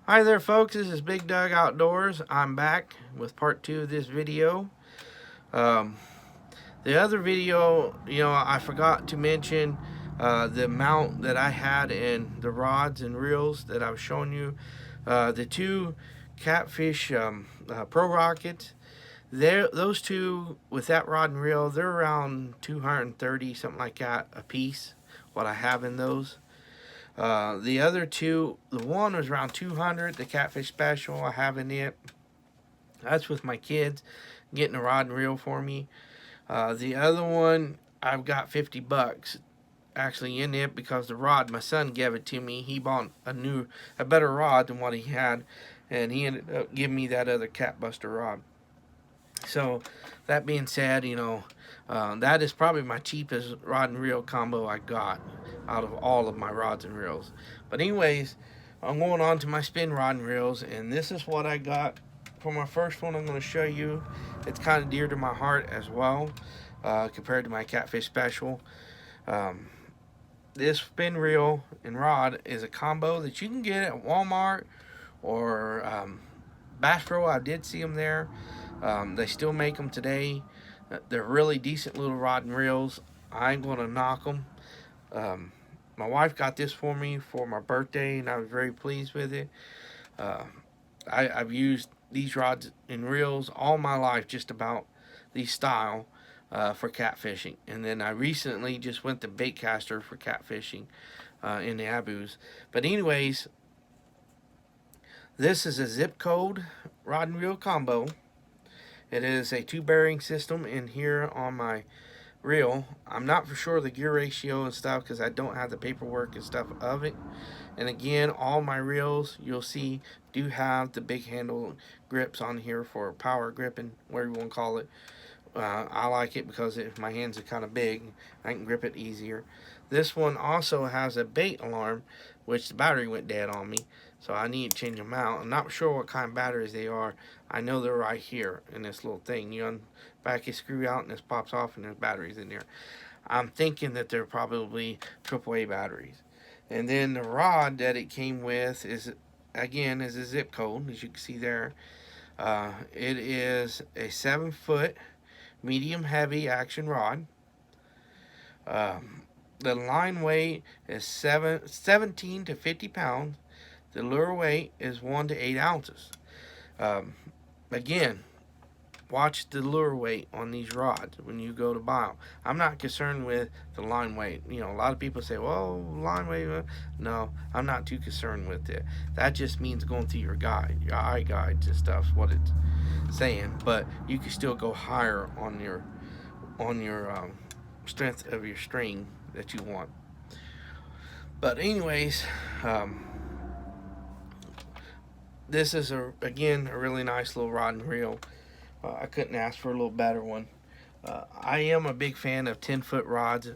Hi there folks, this is Big Doug Outdoors. I'm back with part 2 of this video. Um, the other video, I forgot to mention the amount that I had in the rods and reels that I was showing you. The two Catfish Pro Rockets, those two with that rod and reel, they're around 230, something like that a piece, what I have in those. The other two, the one was around 200, the Catfish Special I have in it. That's with my kids getting a rod and reel for me. The other one, I've got 50 bucks actually in it because the rod, my son gave it to me. He bought a better rod than what he had, and he ended up giving me that other Cat Buster rod. So, that being said, that is probably my cheapest rod and reel combo I got out of all of my rods and reels. But anyways, I'm going on to my spin rod and reels, and this is what I got for my first one. I'm going to show you. It's kind of dear to my heart as well, compared to my Catfish Special. This spin reel and rod is a combo that you can get at Walmart or Bass Pro. I did see them there. They still make them today. They're really decent little rod and reels. I ain't going to knock them. My wife got this for me for my birthday, and I was very pleased with it. Uh, I've used these rods and reels all my life, just about these style, for catfishing. And then I recently just went to baitcaster for catfishing in the Abus. But anyways, this is a zip code rod and reel combo. It is a 2-bearing system in here on my reel. I'm not for sure the gear ratio and stuff because I don't have the paperwork and stuff of it. And again, all my reels you'll see do have the big handle grips on here for power gripping, whatever you want to call it. I like it because if my hands are kind of big, I can grip it easier. This one also has a bait alarm, which the battery went dead on me, so I need to change them out. I'm not sure what kind of batteries they are. I know they're right here in this little thing. You unback your screw out and this pops off and there's batteries in there. I'm thinking that they're probably AAA batteries. And then the rod that it came with is, again, is a zip code, as you can see there. It is a 7-foot medium heavy action rod. The line weight is 17 to 50 pounds. The lure weight is 1 to 8 ounces. Again, watch the lure weight on these rods when you go to buy them. I'm not concerned with the line weight. A lot of people say, well, line weight. No, I'm not too concerned with it. That just means going through your guide, your eye guides and stuff, what it's saying. But you can still go higher on your strength of your string that you want. But anyways, this is again a really nice little rod and reel. I couldn't ask for a little better one. I am a big fan of 10-foot rods.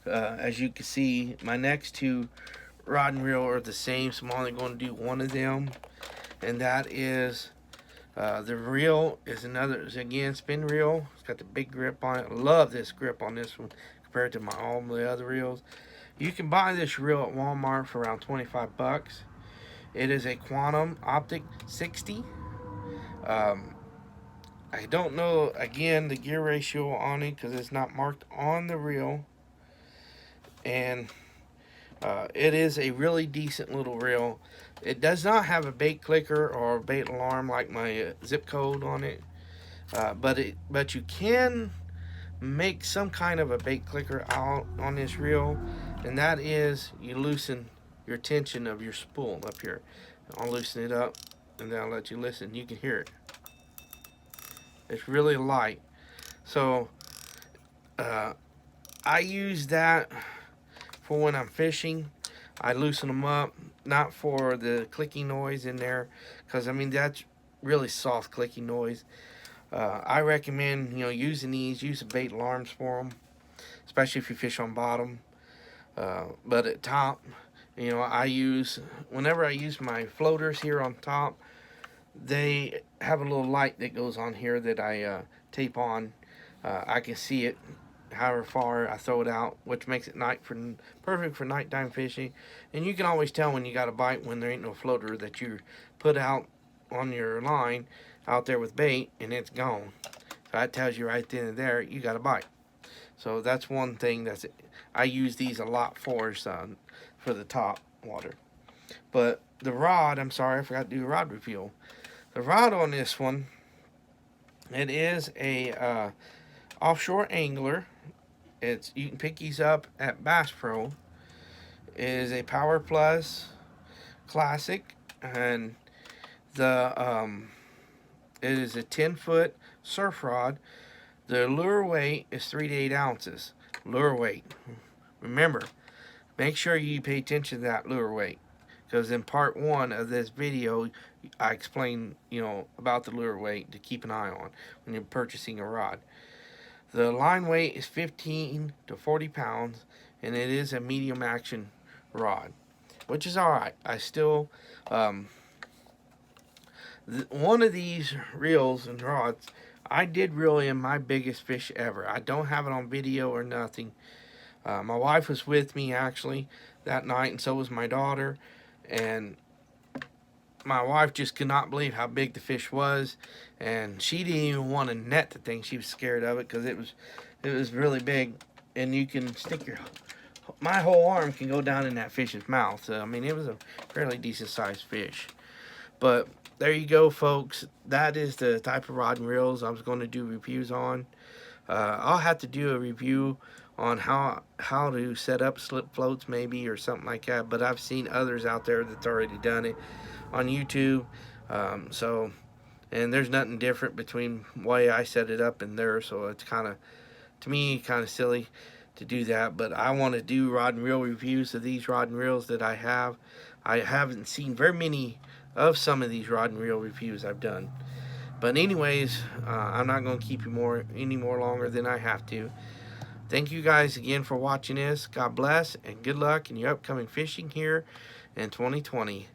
As you can see, my next two rod and reel are the same, so I'm only going to do one of them, and that is the reel is another, again, spin reel. It's got the big grip on it. I love this grip on this one compared to all the other reels. You can buy this reel at Walmart for around 25 bucks. It is a Quantum Optic 60. I don't know, again, the gear ratio on it because it's not marked on the reel. And it is a really decent little reel. It does not have a bait clicker or a bait alarm like my zip code on it. But you can make some kind of a bait clicker out on this reel. And that is, you loosen your tension of your spool up here. I'll loosen it up and then I'll let you listen. You can hear it. It's really light. So I use that for when I'm fishing. I loosen them up, not for the clicking noise in there, because that's really soft clicking noise. I recommend using these. Use the bait alarms for them, especially if you fish on bottom. But at top, whenever I use my floaters here on top, they have a little light that goes on here that I tape on. I can see it however far I throw it out, which makes it perfect for nighttime fishing. And you can always tell when you got a bite when there ain't no floater that you put out on your line out there with bait and it's gone. So that tells you right then and there you got a bite. So that's one thing I use these a lot for the top water. But the rod, I'm sorry, I forgot to do a rod review. The rod on this one, it is a offshore angler. You can pick these up at Bass Pro. It is a Power Plus Classic, and it is a 10-foot surf rod. The lure weight is 3 to 8 ounces. Lure weight. Remember, make sure you pay attention to that lure weight, because in part 1 of this video, I explain, about the lure weight to keep an eye on when you're purchasing a rod. The line weight is 15 to 40 pounds, and it is a medium action rod, which is alright. I still, one of these reels and rods, I did reel in my biggest fish ever. I don't have it on video or nothing. My wife was with me actually that night, and so was my daughter, and my wife just could not believe how big the fish was, and she didn't even want to net the thing. She was scared of it because it was really big, and you can stick my whole arm can go down in that fish's mouth. So I mean, it was a fairly decent sized fish. But there you go, folks. That is the type of rod and reels I was going to do reviews on. I'll have to do a review on how to set up slip floats maybe, or something like that, but I've seen others out there that's already done it on YouTube. And there's nothing different between the way I set it up and there, so it's to me kind of silly to do that. But I want to do rod and reel reviews of these rod and reels that I have. I haven't seen very many of some of these rod and reel reviews I've done. But anyways, I'm not going to keep you any more longer than I have to. Thank you guys again for watching this. God bless and good luck in your upcoming fishing here in 2020.